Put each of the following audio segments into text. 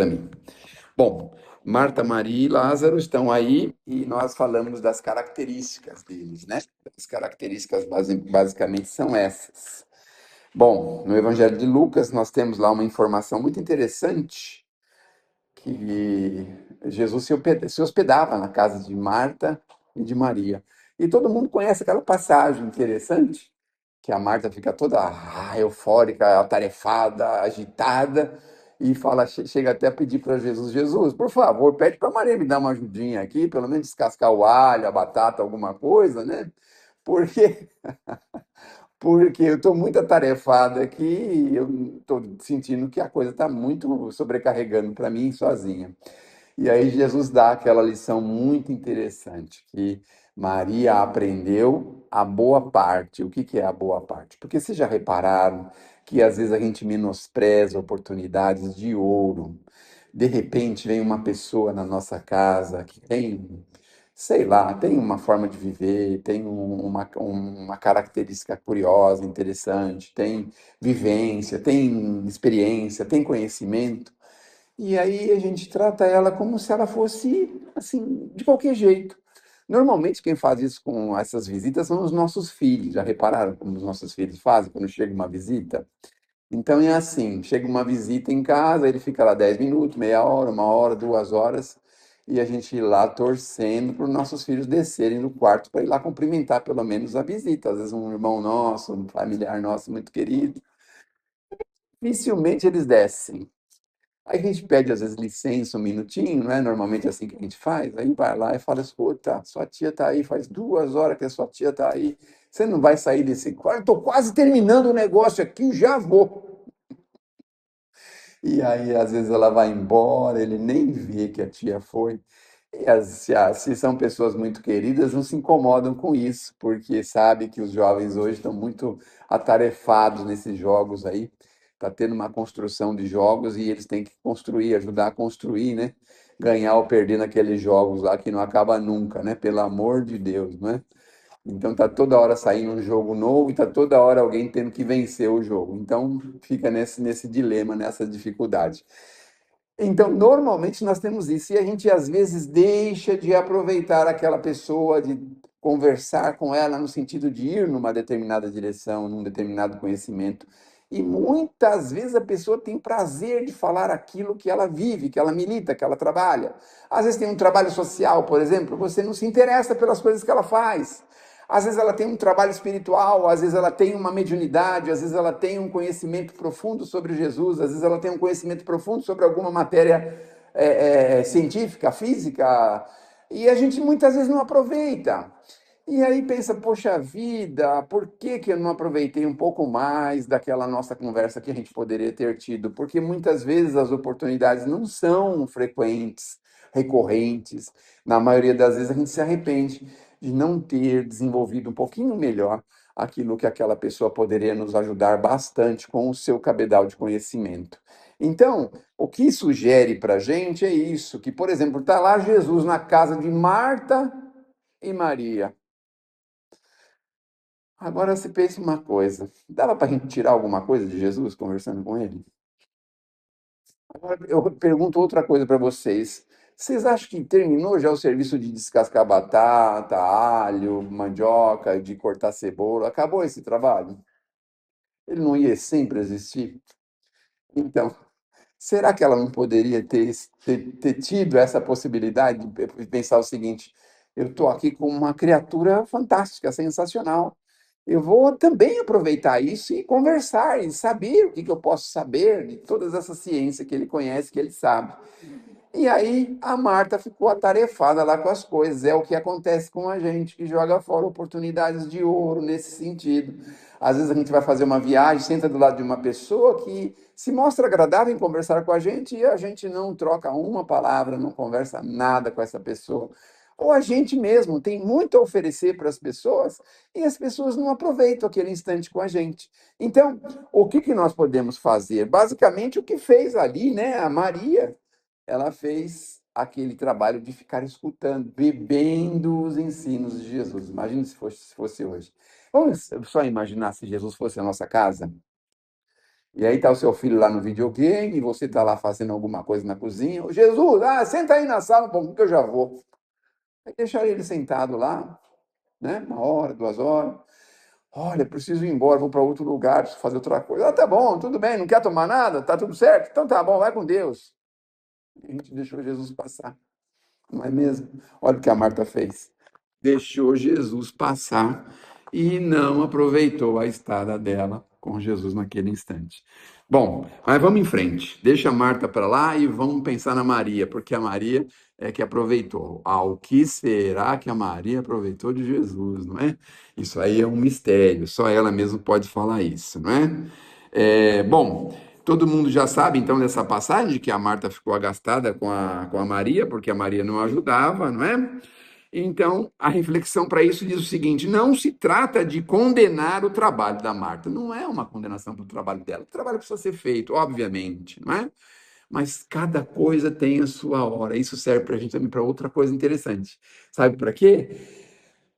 para mim. Bom, Marta, Maria e Lázaro estão aí e nós falamos das características deles, né? As características basicamente são essas. Bom, no Evangelho de Lucas nós temos lá uma informação muito interessante que Jesus se hospedava na casa de Marta e de Maria. E todo mundo conhece aquela passagem interessante, que a Marta fica toda eufórica, atarefada, agitada, e fala, chega até a pedir para Jesus, Jesus, por favor, pede para Maria me dar uma ajudinha aqui, pelo menos descascar o alho, a batata, alguma coisa, né? Porque porque eu estou muito atarefado aqui e eu estou sentindo que a coisa está muito sobrecarregando para mim sozinha. E aí Jesus dá aquela lição muito interessante, que Maria aprendeu a boa parte. O que que é a boa parte? Porque vocês já repararam que às vezes a gente menospreza oportunidades de ouro. De repente vem uma pessoa na nossa casa que tem, sei lá, tem uma forma de viver, tem uma característica curiosa, interessante, tem vivência, tem experiência, tem conhecimento. E aí a gente trata ela como se ela fosse, assim, de qualquer jeito. Normalmente quem faz isso com essas visitas são os nossos filhos. Já repararam como os nossos filhos fazem quando chega uma visita? Então é assim, chega uma visita em casa, ele fica lá 10 minutos, meia hora, uma hora, 2 horas, e a gente ir lá torcendo para os nossos filhos descerem no quarto para ir lá cumprimentar pelo menos a visita. Às vezes um irmão nosso, um familiar nosso muito querido. Dificilmente eles descem. Aí a gente pede, às vezes, licença, um minutinho, não é normalmente assim que a gente faz. Aí vai lá e fala, escuta, sua tia está aí, faz 2 horas que a sua tia está aí. Você não vai sair desse quarto? Estou quase terminando o negócio aqui, já vou. E aí, às vezes, ela vai embora, ele nem vê que a tia foi. E se são pessoas muito queridas, não se incomodam com isso, porque sabe que os jovens hoje estão muito atarefados nesses jogos aí. Está tendo uma construção de jogos e eles têm que construir, ajudar a construir, né? Ganhar ou perder naqueles jogos lá que não acaba nunca, né? Pelo amor de Deus, né? Então tá toda hora saindo um jogo novo e tá toda hora alguém tendo que vencer o jogo. Então fica nesse dilema, nessa dificuldade. Então, normalmente nós temos isso, e a gente às vezes deixa de aproveitar aquela pessoa, de conversar com ela no sentido de ir numa determinada direção, num determinado conhecimento. E muitas vezes a pessoa tem prazer de falar aquilo que ela vive, que ela milita, que ela trabalha. Às vezes tem um trabalho social, por exemplo, você não se interessa pelas coisas que ela faz. Às vezes ela tem um trabalho espiritual, às vezes ela tem uma mediunidade, às vezes ela tem um conhecimento profundo sobre Jesus, às vezes ela tem um conhecimento profundo sobre alguma matéria científica, física, e a gente muitas vezes não aproveita. E aí pensa, poxa vida, por que que eu não aproveitei um pouco mais daquela nossa conversa que a gente poderia ter tido? Porque muitas vezes as oportunidades não são frequentes, recorrentes. Na maioria das vezes a gente se arrepende de não ter desenvolvido um pouquinho melhor aquilo que aquela pessoa poderia nos ajudar bastante com o seu cabedal de conhecimento. Então, o que sugere para a gente é isso, que, por exemplo, está lá Jesus na casa de Marta e Maria. Agora você pensa uma coisa, dava para a gente tirar alguma coisa de Jesus conversando com ele? Agora eu pergunto outra coisa para vocês. Vocês acham que terminou já o serviço de descascar batata, alho, mandioca, de cortar cebola? Acabou esse trabalho? Ele não ia sempre existir? Então, será que ela não poderia ter tido essa possibilidade de pensar o seguinte: eu estou aqui com uma criatura fantástica, sensacional. Eu vou também aproveitar isso e conversar e saber o que que eu posso saber de todas essa ciência que ele conhece, que ele sabe. E aí a Marta ficou atarefada lá com as coisas. É o que acontece com a gente que joga fora oportunidades de ouro nesse sentido. Às vezes a gente vai fazer uma viagem, senta do lado de uma pessoa que se mostra agradável em conversar com a gente e a gente não troca uma palavra, não conversa nada com essa pessoa. Ou a gente mesmo tem muito a oferecer para as pessoas e as pessoas não aproveitam aquele instante com a gente. Então, o que que nós podemos fazer? Basicamente, o que fez ali, né, a Maria, ela fez aquele trabalho de ficar escutando, bebendo os ensinos de Jesus. Imagine se fosse hoje. Vamos só imaginar se Jesus fosse a nossa casa. E aí tá o seu filho lá no videogame, e você tá lá fazendo alguma coisa na cozinha. Ô, Jesus, senta aí na sala um pouquinho que eu já vou. Aí deixar ele sentado lá, né? 1 hora, 2 horas. Olha, preciso ir embora, vou para outro lugar, preciso fazer outra coisa. Tá bom, tudo bem, não quer tomar nada? Tá tudo certo? Então tá bom, vai com Deus. E a gente deixou Jesus passar, não é mesmo? Olha o que a Marta fez. Deixou Jesus passar e não aproveitou a estada dela com Jesus naquele instante. Bom, mas vamos em frente. Deixa a Marta para lá e vamos pensar na Maria, porque a Maria é que aproveitou. O que será que a Maria aproveitou de Jesus, não é? Isso aí é um mistério, só ela mesma pode falar isso, não é? Bom, todo mundo já sabe então dessa passagem de que a Marta ficou agastada com a Maria, porque a Maria não ajudava, não é? Então, a reflexão para isso diz o seguinte: não se trata de condenar o trabalho da Marta. Não é uma condenação para o trabalho dela. O trabalho precisa ser feito, obviamente, não é? Mas cada coisa tem a sua hora. Isso serve para a gente também para outra coisa interessante. Sabe para quê?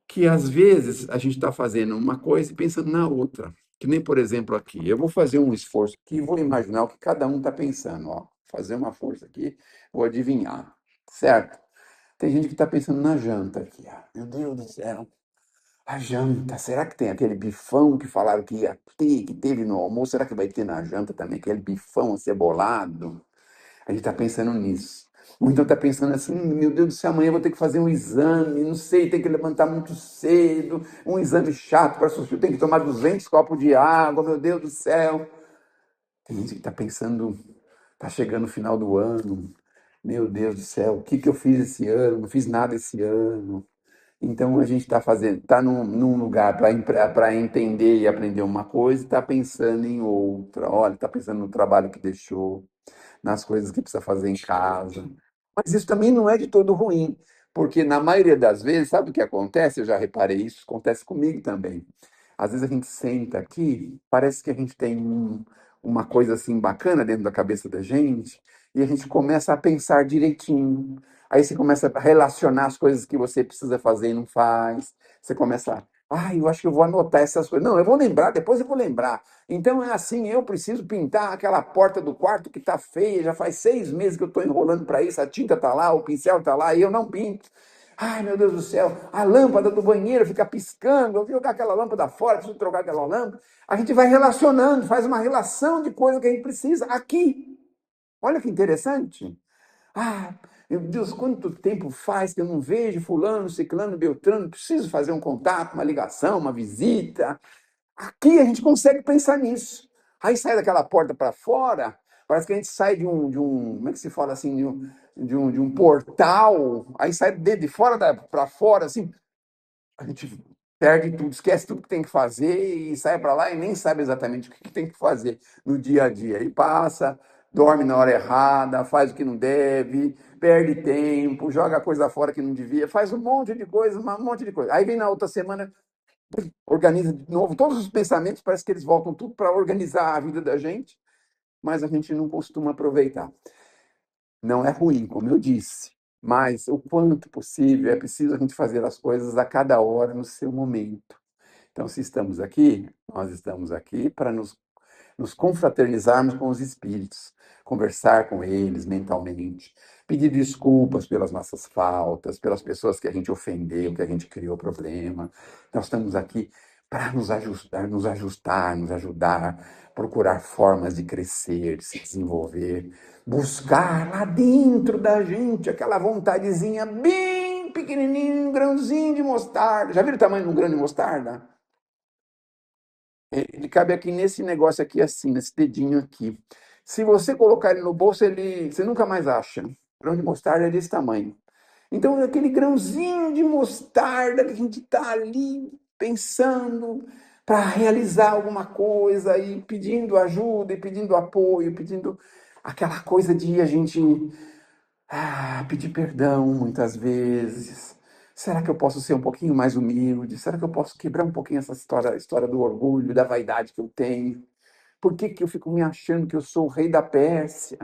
Que às vezes a gente está fazendo uma coisa e pensando na outra. Que nem, por exemplo, aqui. Eu vou fazer um esforço aqui e vou imaginar o que cada um está pensando. Ó, fazer uma força aqui, vou adivinhar. Certo? Tem gente que está pensando na janta aqui. Meu Deus do céu, a janta. Será que tem aquele bifão que falaram que ia ter, que teve no almoço? Será que vai ter na janta também? Aquele bifão acebolado? A gente está pensando nisso. Ou então está pensando assim, meu Deus do céu, amanhã eu vou ter que fazer um exame, não sei, tem que levantar muito cedo, um exame chato para substituir, tem que tomar 200 copos de água, meu Deus do céu. Tem gente que está pensando, está chegando o final do ano, meu Deus do céu, o que que eu fiz esse ano? Não fiz nada esse ano. Então a gente está fazendo, está num lugar para entender e aprender uma coisa, e está pensando em outra. Olha, está pensando no trabalho que deixou, nas coisas que precisa fazer em casa. Mas isso também não é de todo ruim, porque na maioria das vezes, sabe o que acontece? Eu já reparei isso, acontece comigo também. Às vezes a gente senta aqui, parece que a gente tem uma coisa assim bacana dentro da cabeça da gente, e a gente começa a pensar direitinho. Aí você começa a relacionar as coisas que você precisa fazer e não faz. Você começa, eu acho que eu vou anotar essas coisas. Não, eu vou lembrar, depois eu vou lembrar. Então é assim, eu preciso pintar aquela porta do quarto que está feia, já faz 6 meses que eu estou enrolando para isso, a tinta está lá, o pincel está lá, e eu não pinto. Ai, meu Deus do céu, a lâmpada do banheiro fica piscando, eu vou jogar aquela lâmpada fora, preciso trocar aquela lâmpada. A gente vai relacionando, faz uma relação de coisa que a gente precisa aqui. Olha que interessante. Ah, meu Deus, quanto tempo faz que eu não vejo fulano, ciclano, beltrano, preciso fazer um contato, uma ligação, uma visita. Aqui a gente consegue pensar nisso. Aí sai daquela porta para fora, parece que a gente sai como é que se fala assim, de um portal, aí sai de fora para fora, assim, a gente perde tudo, esquece tudo que tem que fazer e sai para lá e nem sabe exatamente o que tem que fazer no dia a dia. E passa, dorme na hora errada, faz o que não deve, perde tempo, joga coisa fora que não devia, faz um monte de coisa, um monte de coisa. Aí vem na outra semana, organiza de novo, todos os pensamentos, parece que eles voltam tudo para organizar a vida da gente, mas a gente não costuma aproveitar. Não é ruim, como eu disse, mas o quanto possível é preciso a gente fazer as coisas a cada hora no seu momento. Então, se estamos aqui, nós estamos aqui para nos confraternizarmos com os espíritos, conversar com eles mentalmente, pedir desculpas pelas nossas faltas, pelas pessoas que a gente ofendeu, que a gente criou problema. Nós estamos aqui para nos ajudar, procurar formas de crescer, de se desenvolver, buscar lá dentro da gente aquela vontadezinha bem pequenininha, um grãozinho de mostarda. Já viram o tamanho de um grão de mostarda? Ele cabe aqui nesse negócio aqui assim, nesse dedinho aqui. Se você colocar ele no bolso, você nunca mais acha. Grão de mostarda é desse tamanho. Então, é aquele grãozinho de mostarda que a gente está ali pensando para realizar alguma coisa e pedindo ajuda e pedindo apoio, pedindo aquela coisa de a gente pedir perdão muitas vezes. Será que eu posso ser um pouquinho mais humilde? Será que eu posso quebrar um pouquinho essa história do orgulho, da vaidade que eu tenho? Por que que eu fico me achando que eu sou o rei da Pérsia?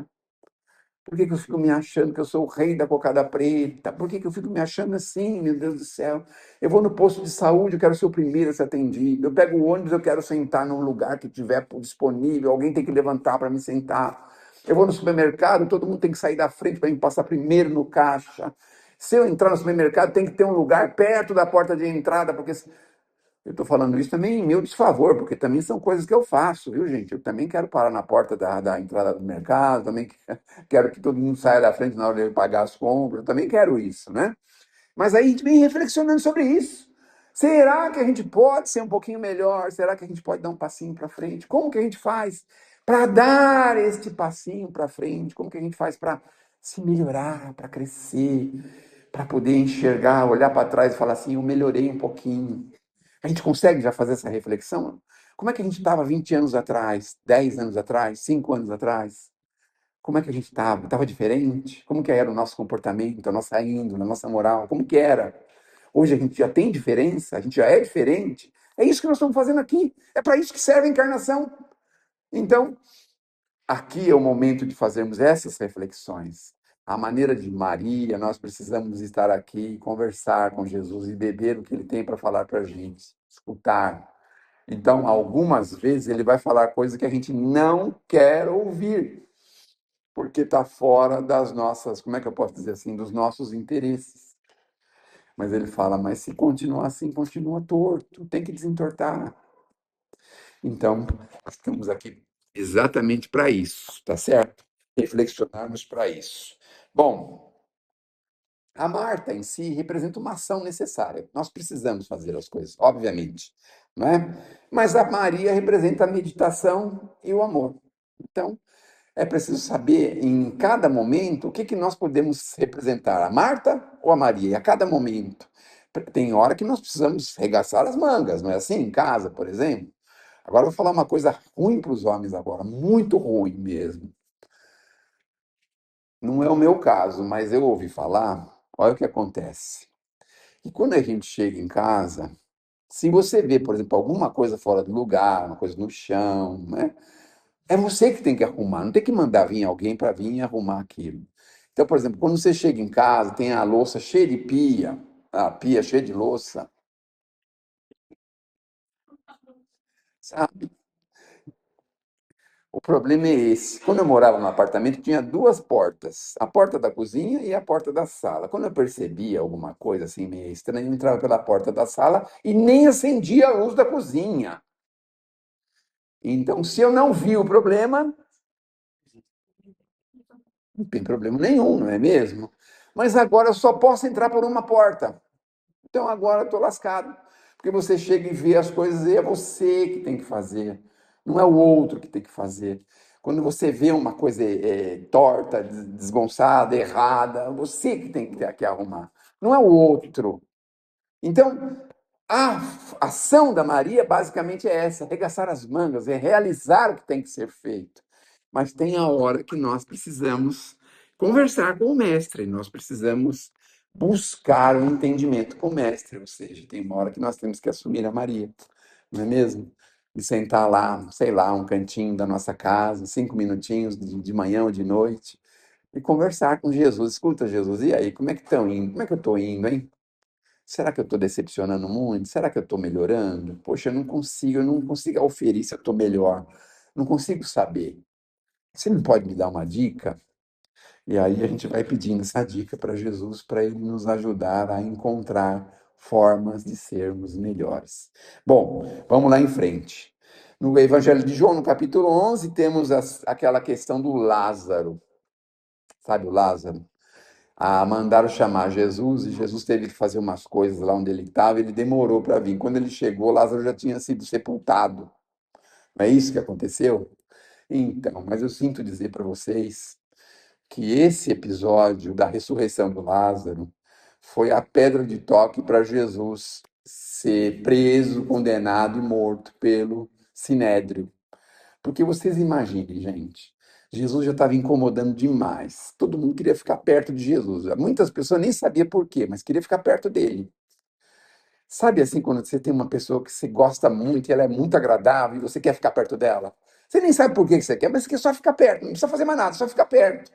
Por que que eu fico me achando que eu sou o rei da cocada preta? Por que que eu fico me achando assim, meu Deus do céu? Eu vou no posto de saúde, eu quero ser o primeiro a ser atendido. Eu pego o ônibus, eu quero sentar num lugar que tiver disponível, alguém tem que levantar para me sentar. Eu vou no supermercado, todo mundo tem que sair da frente para me passar primeiro no caixa. Se eu entrar no supermercado, tem que ter um lugar perto da porta de entrada, porque eu estou falando isso também em meu desfavor, porque também são coisas que eu faço, viu, gente? Eu também quero parar na porta da entrada do mercado, também quero que todo mundo saia da frente na hora de pagar as compras, eu também quero isso, né? Mas aí a gente vem reflexionando sobre isso. Será que a gente pode ser um pouquinho melhor? Será que a gente pode dar um passinho para frente? Como que a gente faz para dar este passinho para frente? Como que a gente faz para se melhorar, para crescer, para poder enxergar, olhar para trás e falar assim, eu melhorei um pouquinho. A gente consegue já fazer essa reflexão? Como é que a gente estava 20 anos atrás, 10 anos atrás, 5 anos atrás? Como é que a gente estava? Estava diferente? Como que era o nosso comportamento, a nossa índole, a nossa moral? Como que era? Hoje a gente já tem diferença, a gente já é diferente. É isso que nós estamos fazendo aqui. É para isso que serve a encarnação. Então, aqui é o momento de fazermos essas reflexões. A maneira de Maria, nós precisamos estar aqui, conversar com Jesus e beber o que ele tem para falar para a gente, escutar. Então, algumas vezes ele vai falar coisas que a gente não quer ouvir, porque está fora das nossas, como é que eu posso dizer assim, dos nossos interesses. Mas ele fala, mas se continuar assim, continua torto, tem que desentortar. Então, estamos aqui exatamente para isso, tá certo? Reflexionarmos para isso. Bom, a Marta em si representa uma ação necessária. Nós precisamos fazer as coisas, obviamente, não é? Mas a Maria representa a meditação e o amor. Então, é preciso saber em cada momento o que que nós podemos representar, a Marta ou a Maria, a cada momento. Tem hora que nós precisamos regaçar as mangas, não é assim? Em casa, por exemplo. Agora eu vou falar uma coisa ruim para os homens agora, muito ruim mesmo. Não é o meu caso, mas eu ouvi falar, olha o que acontece. E quando a gente chega em casa, se você vê, por exemplo, alguma coisa fora do lugar, uma coisa no chão, né? É você que tem que arrumar, não tem que mandar vir alguém para vir arrumar aquilo. Então, por exemplo, quando você chega em casa, tem a louça cheia de pia, a pia cheia de louça, sabe? O problema é esse. Quando eu morava no apartamento, tinha duas portas, a porta da cozinha e a porta da sala. Quando eu percebia alguma coisa assim meio estranha, eu entrava pela porta da sala e nem acendia a luz da cozinha. Então, se eu não vi o problema, não tem problema nenhum, não é mesmo? Mas agora eu só posso entrar por uma porta. Então agora eu estou lascado. Porque você chega e vê as coisas e é você que tem que fazer. Não é o outro que tem que fazer. Quando você vê uma coisa torta, desgonçada, errada, você que tem que arrumar. Não é o outro. Então, a ação da Maria basicamente é essa: arregaçar as mangas, é realizar o que tem que ser feito. Mas tem a hora que nós precisamos conversar com o mestre, nós precisamos buscar o entendimento com o mestre, ou seja, tem uma hora que nós temos que assumir a Maria, não é mesmo? E sentar lá, sei lá, um cantinho da nossa casa, 5 minutinhos de manhã ou de noite, e conversar com Jesus. Escuta, Jesus, e aí, como é que estão indo? Como é que eu estou indo, hein? Será que eu estou decepcionando muito? Será que eu estou melhorando? Poxa, eu não consigo oferir se eu estou melhor. Não consigo saber. Você não pode me dar uma dica? E aí a gente vai pedindo essa dica para Jesus, para ele nos ajudar a encontrar formas de sermos melhores. Bom, vamos lá em frente. No Evangelho de João, no capítulo 11, temos aquela questão do Lázaro. Sabe o Lázaro? Mandaram chamar Jesus e Jesus teve que fazer umas coisas lá onde ele estava, ele demorou para vir. Quando ele chegou, Lázaro já tinha sido sepultado. Não é isso que aconteceu? Então, mas eu sinto dizer para vocês que esse episódio da ressurreição do Lázaro foi a pedra de toque para Jesus ser preso, condenado e morto pelo Sinédrio. Porque vocês imaginem, gente, Jesus já estava incomodando demais. Todo mundo queria ficar perto de Jesus. Muitas pessoas nem sabiam por quê, mas queria ficar perto dele. Sabe assim, quando você tem uma pessoa que você gosta muito e ela é muito agradável e você quer ficar perto dela? Você nem sabe por que você quer, mas você quer só ficar perto, não precisa fazer mais nada, só ficar perto.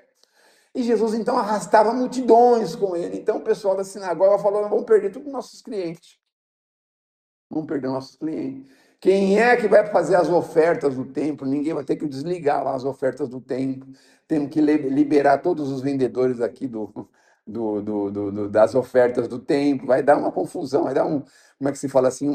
E Jesus então arrastava multidões com ele. Então o pessoal da sinagoga falou: "Nós vamos perder todos os nossos clientes. Vamos perder nossos clientes. Quem é que vai fazer as ofertas do templo? Ninguém vai ter que desligar lá as ofertas do templo. Temos que liberar todos os vendedores aqui das ofertas do templo. Vai dar uma confusão, vai dar como é que se fala assim,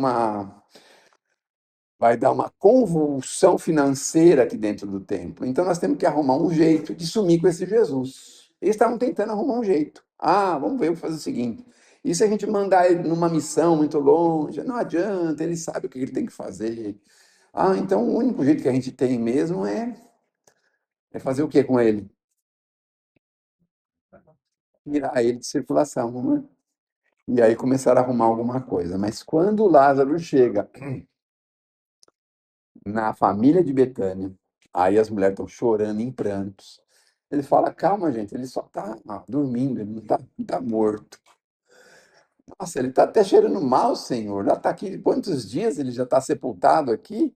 vai dar uma convulsão financeira aqui dentro do templo. Então nós temos que arrumar um jeito de sumir com esse Jesus. Eles estavam tentando arrumar um jeito. Ah, vamos ver, vamos fazer o seguinte. E se a gente mandar ele numa missão muito longe? Não adianta, ele sabe o que ele tem que fazer. Ah, então o único jeito que a gente tem mesmo é fazer o que com ele? Tirar ele de circulação, né? E aí começaram a arrumar alguma coisa. Mas quando Lázaro chega na família de Betânia, aí as mulheres estão chorando em prantos. Ele fala: calma, gente, ele só está dormindo, ele não tá morto. Nossa, ele está até cheirando mal, Senhor. Já está aqui quantos dias ele já está sepultado aqui?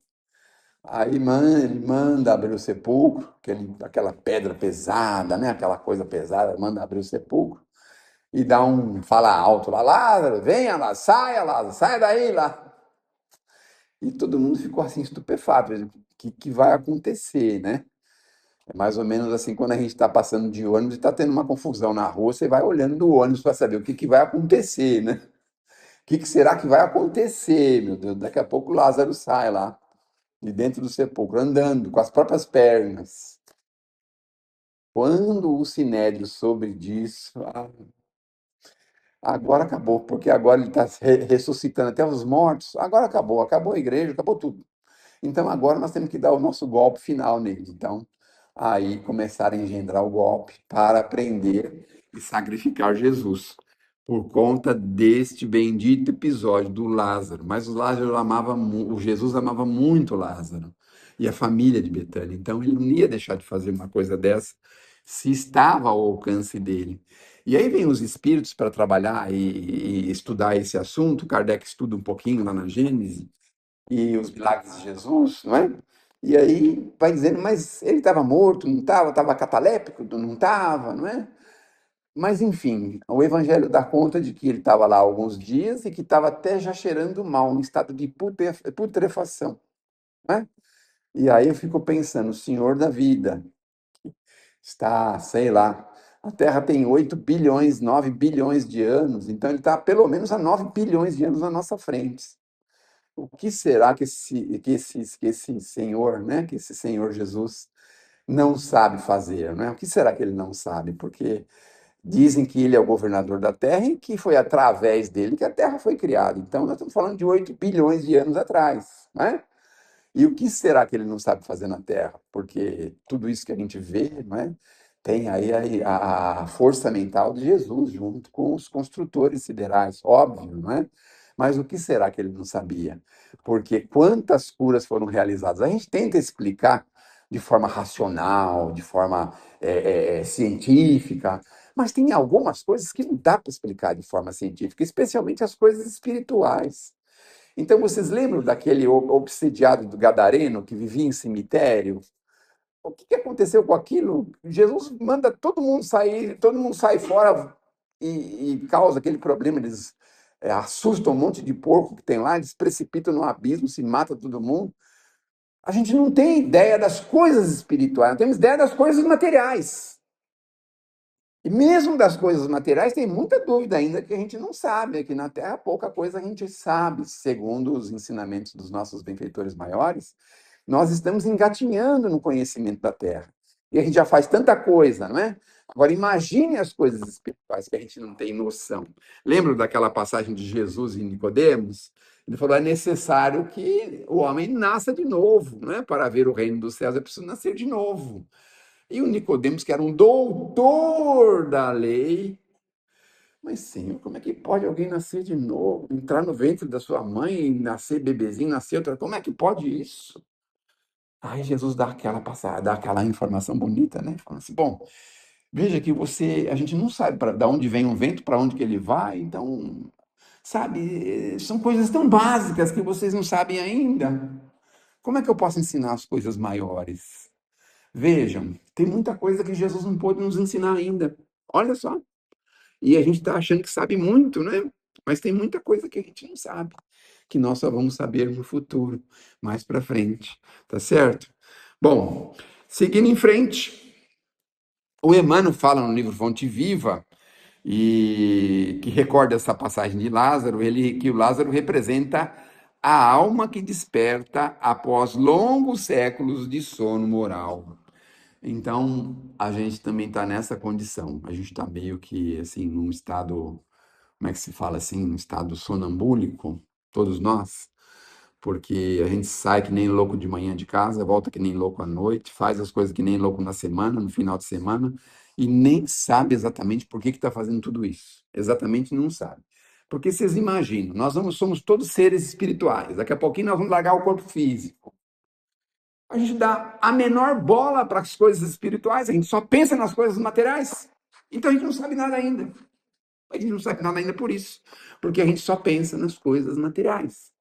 Aí ele manda abrir o sepulcro, aquela pedra pesada, né? Aquela coisa pesada, manda abrir o sepulcro e fala alto lá: Lázaro, venha lá, Lázaro, saia daí lá. E todo mundo ficou assim estupefato. O que vai acontecer, né? É mais ou menos assim, quando a gente está passando de ônibus e está tendo uma confusão na rua, você vai olhando do ônibus para saber o que vai acontecer, né? O que será que vai acontecer, meu Deus? Daqui a pouco o Lázaro sai lá, de dentro do sepulcro, andando com as próprias pernas. Quando o Sinédrio soube disso, agora acabou, porque agora ele está ressuscitando até os mortos. Agora acabou a igreja, acabou tudo. Então agora nós temos que dar o nosso golpe final nele. Então, aí começaram a engendrar o golpe para prender e sacrificar Jesus, por conta deste bendito episódio do Lázaro. Mas o Jesus amava muito Lázaro e a família de Betânia. Então ele não ia deixar de fazer uma coisa dessa se estava ao alcance dele. E aí vem os espíritos para trabalhar e estudar esse assunto. Kardec estuda um pouquinho lá na Gênese e os milagres de Jesus, não é? E aí vai dizendo, mas ele estava morto, não estava? Estava catalépico, não estava, não é? Mas enfim, o Evangelho dá conta de que ele estava lá há alguns dias e que estava até já cheirando mal, em estado de putrefação, né? E aí eu fico pensando, o Senhor da vida está, sei lá, a Terra tem 8 bilhões, 9 bilhões de anos, então ele está pelo menos a 9 bilhões de anos na nossa frente. O que será que esse Senhor, né, que esse Senhor Jesus não sabe fazer, né? O que será que ele não sabe? Porque dizem que ele é o governador da Terra e que foi através dele que a Terra foi criada. Então nós estamos falando de 8 bilhões de anos atrás, né? E o que será que ele não sabe fazer na Terra? Porque tudo isso que a gente vê, não é? Tem aí a força mental de Jesus junto com os construtores siderais, óbvio, não é? Mas o que será que ele não sabia? Porque quantas curas foram realizadas? A gente tenta explicar de forma racional, de forma científica, mas tem algumas coisas que não dá para explicar de forma científica, especialmente as coisas espirituais. Então, vocês lembram daquele obsidiado do Gadareno que vivia em cemitério? O que aconteceu com aquilo? Jesus manda todo mundo sair, todo mundo sai fora e causa aquele problema. Eles assustam um monte de porco que tem lá, eles precipitam no abismo, se mata todo mundo. A gente não tem ideia das coisas espirituais, não temos ideia das coisas materiais. E mesmo das coisas materiais, tem muita dúvida ainda que a gente não sabe. Aqui na Terra, pouca coisa a gente sabe, segundo os ensinamentos dos nossos benfeitores maiores. Nós estamos engatinhando no conhecimento da Terra. E a gente já faz tanta coisa, não é? Agora, imagine as coisas espirituais que a gente não tem noção. Lembra daquela passagem de Jesus e Nicodemos? Ele falou: é necessário que o homem nasça de novo, não é? Para ver o reino dos céus é preciso nascer de novo. E o Nicodemos, que era um doutor da lei, mas Senhor, como é que pode alguém nascer de novo, entrar no ventre da sua mãe e nascer bebezinho, nascer outra? Como é que pode isso? Aí Jesus dá aquela passada, dá aquela informação bonita, né? Fala assim: bom, veja que a gente não sabe de onde vem um vento, para onde que ele vai, então, sabe, são coisas tão básicas que vocês não sabem ainda. Como é que eu posso ensinar as coisas maiores? Vejam, tem muita coisa que Jesus não pôde nos ensinar ainda. Olha só. E a gente está achando que sabe muito, né? Mas tem muita coisa que a gente não sabe, que nós só vamos saber no futuro, mais para frente, tá certo? Bom, seguindo em frente, o Emmanuel fala no livro Fonte Viva e que recorda essa passagem de Lázaro, ele que o Lázaro representa a alma que desperta após longos séculos de sono moral. Então, a gente também está nessa condição. A gente está meio que assim num estado, como é que se fala assim, num estado sonambúlico, todos nós, porque a gente sai que nem louco de manhã de casa, volta que nem louco à noite, faz as coisas que nem louco na semana, no final de semana, e nem sabe exatamente por que está fazendo tudo isso. Exatamente não sabe. Porque vocês imaginam, somos todos seres espirituais. Daqui a pouquinho nós vamos largar o corpo físico. A gente dá a menor bola para as coisas espirituais, a gente só pensa nas coisas materiais. Então a gente não sabe nada ainda. A gente não sabe nada ainda por isso, porque a gente só pensa nas coisas materiais.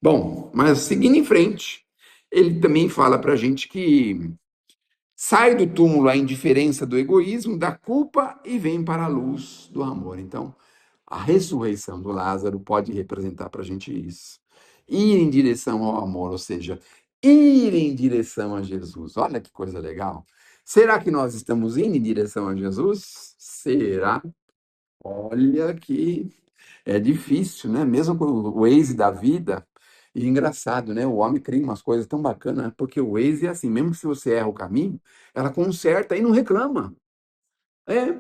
Bom, mas seguindo em frente, ele também fala para a gente que sai do túmulo a indiferença do egoísmo, da culpa e vem para a luz do amor. Então, a ressurreição do Lázaro pode representar para a gente isso. Ir em direção ao amor, ou seja, ir em direção a Jesus. Olha que coisa legal. Será que nós estamos indo em direção a Jesus? Será? Olha que é difícil, né? Mesmo com o Waze da vida. E engraçado, né? O homem cria umas coisas tão bacanas, né? Porque o Waze é assim, mesmo se você erra o caminho, ela conserta e não reclama. É,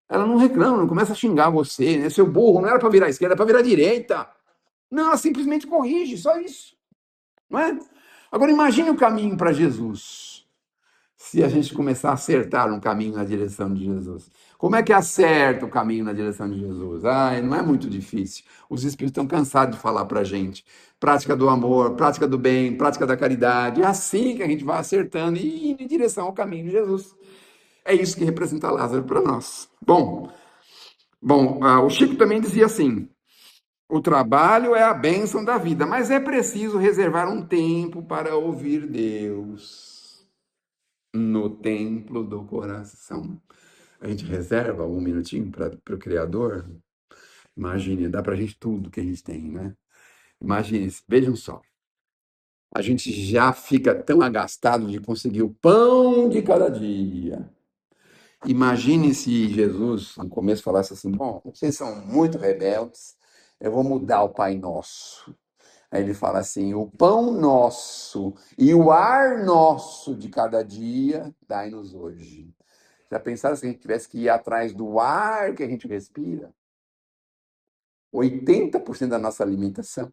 ela não reclama, não começa a xingar você, né? Seu burro, não era para virar à esquerda, era para virar à direita. Não, ela simplesmente corrige, só isso, não é? Agora imagine o caminho para Jesus. Se a gente começar a acertar um caminho na direção de Jesus. Como é que acerta o caminho na direção de Jesus? Ah, não é muito difícil. Os Espíritos estão cansados de falar para a gente. Prática do amor, prática do bem, prática da caridade. É assim que a gente vai acertando e indo em direção ao caminho de Jesus. É isso que representa Lázaro para nós. Bom, o Chico também dizia assim: o trabalho é a bênção da vida, mas é preciso reservar um tempo para ouvir Deus no templo do coração. A gente reserva um minutinho para o Criador. Imagine, dá para a gente tudo que a gente tem, né? Imagine, vejam só. A gente já fica tão agastado de conseguir o pão de cada dia. Imagine se Jesus, no começo, falasse assim: bom, vocês são muito rebeldes, eu vou mudar o Pai Nosso. Aí ele fala assim: o pão nosso e o ar nosso de cada dia, dai-nos hoje. Já pensaram se a gente tivesse que ir atrás do ar que a gente respira? 80% da nossa alimentação.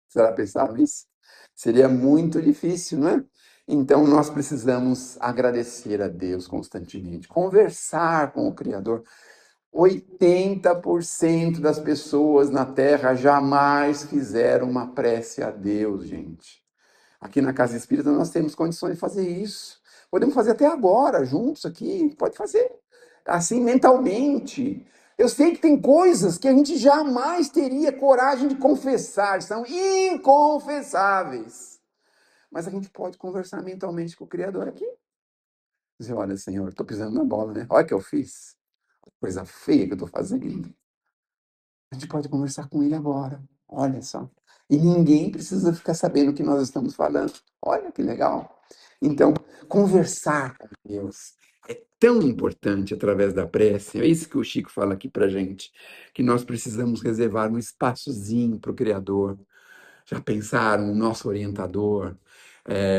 Você já pensaram nisso? Seria muito difícil, não é? Então, nós precisamos agradecer a Deus constantemente, conversar com o Criador. 80% das pessoas na Terra jamais fizeram uma prece a Deus, gente. Aqui na Casa Espírita nós temos condições de fazer isso. Podemos fazer até agora, juntos aqui, pode fazer assim mentalmente. Eu sei que tem coisas que a gente jamais teria coragem de confessar, são inconfessáveis. Mas a gente pode conversar mentalmente com o Criador aqui. Dizer, olha, Senhor, estou pisando na bola, né? Olha o que eu fiz. Coisa feia que eu estou fazendo. A gente pode conversar com ele agora. Olha só. E ninguém precisa ficar sabendo o que nós estamos falando. Olha que legal. Então, conversar com Deus é tão importante através da prece. É isso que o Chico fala aqui pra gente, que nós precisamos reservar um espaçozinho para o Criador. Já pensaram no nosso orientador?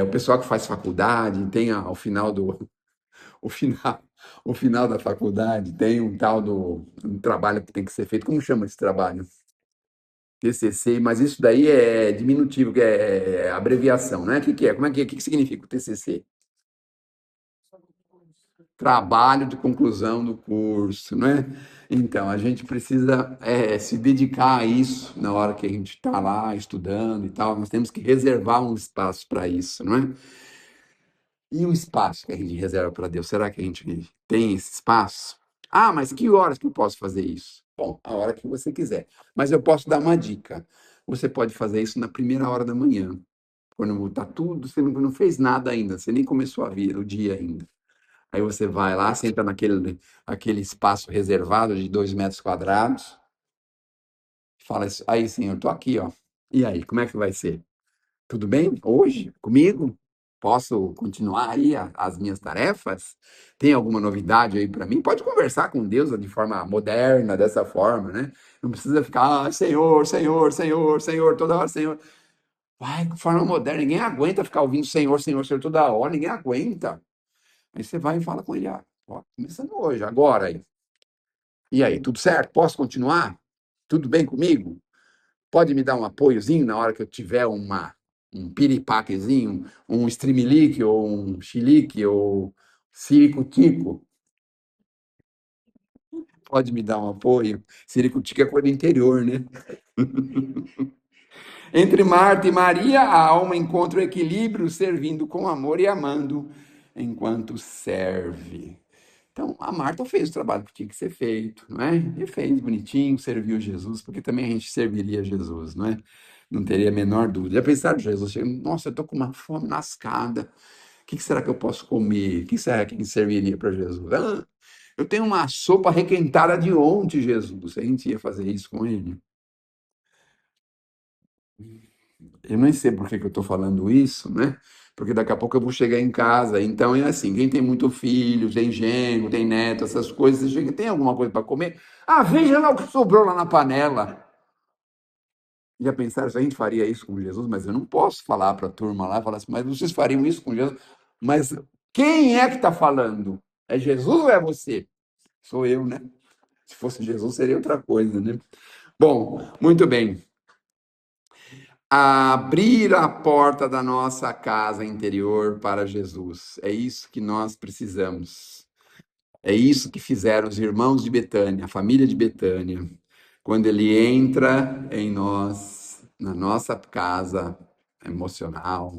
O pessoal que faz faculdade tem ao final o final, o final da faculdade tem um tal do um trabalho que tem que ser feito. Como chama esse trabalho? TCC, mas isso daí é diminutivo, que é abreviação, né? O que que é? Como é que é? O que que significa o TCC? Trabalho de conclusão do curso, né? Então, a gente precisa se dedicar a isso na hora que a gente está lá estudando e tal. Nós temos que reservar um espaço para isso, não é? E o espaço que a gente reserva para Deus, será que a gente tem esse espaço? Ah, mas que horas que eu posso fazer isso? Bom, a hora que você quiser. Mas eu posso dar uma dica. Você pode fazer isso na primeira hora da manhã. Quando tá tudo, você não fez nada ainda, você nem começou a vir o dia ainda. Aí você vai lá, senta aquele espaço reservado de 2 metros quadrados, fala isso, aí, senhor, tô aqui, ó. E aí, como é que vai ser? Tudo bem? Hoje? Comigo? Posso continuar aí as minhas tarefas? Tem alguma novidade aí para mim? Pode conversar com Deus de forma moderna, dessa forma, né? Não precisa ficar, Senhor, Senhor, Senhor, Senhor, toda hora, Senhor. Vai de forma moderna. Ninguém aguenta ficar ouvindo Senhor, Senhor, Senhor toda hora. Ninguém aguenta. Aí você vai e fala com ele, ó, começando hoje, agora aí. E aí, tudo certo? Posso continuar? Tudo bem comigo? Pode me dar um apoiozinho na hora que eu tiver um piripaquezinho, um streamilique, ou um chilique, ou siricutico? Pode me dar um apoio? Siricutico é coisa do interior, né? Entre Marta e Maria, a alma encontra o equilíbrio, servindo com amor e amando enquanto serve. Então, a Marta fez o trabalho que tinha que ser feito, não é? E fez bonitinho, serviu Jesus, porque também a gente serviria Jesus, não é? Não teria a menor dúvida. Já pensaram, Jesus chega, nossa, eu tô com uma fome lascada. O que será que eu posso comer? O que será que serviria para Jesus? Ah, eu tenho uma sopa requentada de ontem, Jesus. A gente ia fazer isso com ele? Eu nem sei por que que eu estou falando isso, né? Porque daqui a pouco eu vou chegar em casa. Então é assim: quem tem muito filho, tem genro, tem neto, essas coisas, você chega, tem alguma coisa para comer? Ah, veja lá o que sobrou lá na panela. Já pensaram se a gente faria isso com Jesus? Mas eu não posso falar para a turma lá, falar assim, mas vocês fariam isso com Jesus? Mas quem é que está falando? É Jesus ou é você? Sou eu, né? Se fosse Jesus, seria outra coisa, né? Bom, muito bem. Abrir a porta da nossa casa interior para Jesus. É isso que nós precisamos. É isso que fizeram os irmãos de Betânia, a família de Betânia. Quando ele entra em nós, na nossa casa emocional,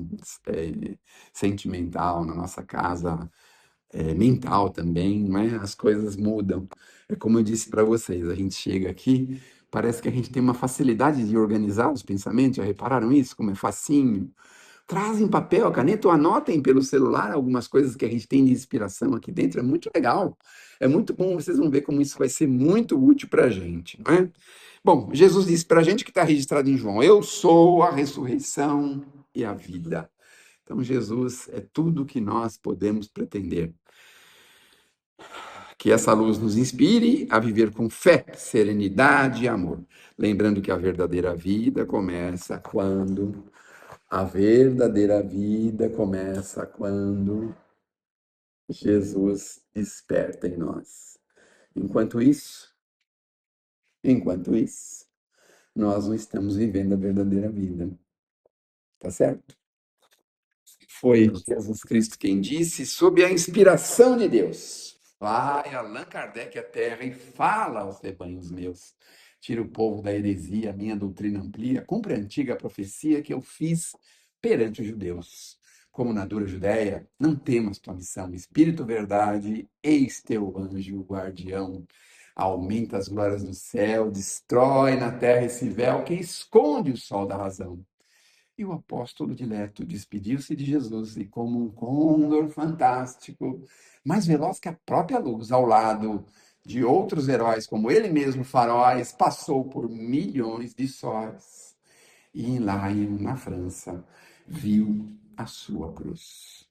sentimental, na nossa casa mental também, não é? As coisas mudam. É como eu disse para vocês, a gente chega aqui, parece que a gente tem uma facilidade de organizar os pensamentos, já repararam isso? Como é facinho? Trazem papel, caneta ou anotem pelo celular algumas coisas que a gente tem de inspiração aqui dentro, é muito legal. É muito bom, vocês vão ver como isso vai ser muito útil para a gente, não é? Bom, Jesus disse para a gente que está registrado em João: Eu sou a ressurreição e a vida. Então, Jesus é tudo que nós podemos pretender. Que essa luz nos inspire a viver com fé, serenidade e amor. Lembrando que a verdadeira vida começa quando. A verdadeira vida começa quando Jesus desperta em nós. Enquanto isso, enquanto isso, nós não estamos vivendo a verdadeira vida. Tá certo? Foi Jesus Cristo quem disse, sob a inspiração de Deus: Vai, Allan Kardec, à terra e fala aos rebanhos meus. Tira o povo da heresia, a minha doutrina amplia, cumpre a antiga profecia que eu fiz perante os judeus. Como na dura Judéia, não temas tua missão, Espírito Verdade, eis teu anjo guardião. Aumenta as glórias do céu, destrói na terra esse véu que esconde o sol da razão. E o apóstolo dileto despediu-se de Jesus e, como um côndor fantástico, mais veloz que a própria luz, ao lado de outros heróis, como ele mesmo, faróis, passou por milhões de sóis. E lá na França, viu a sua cruz.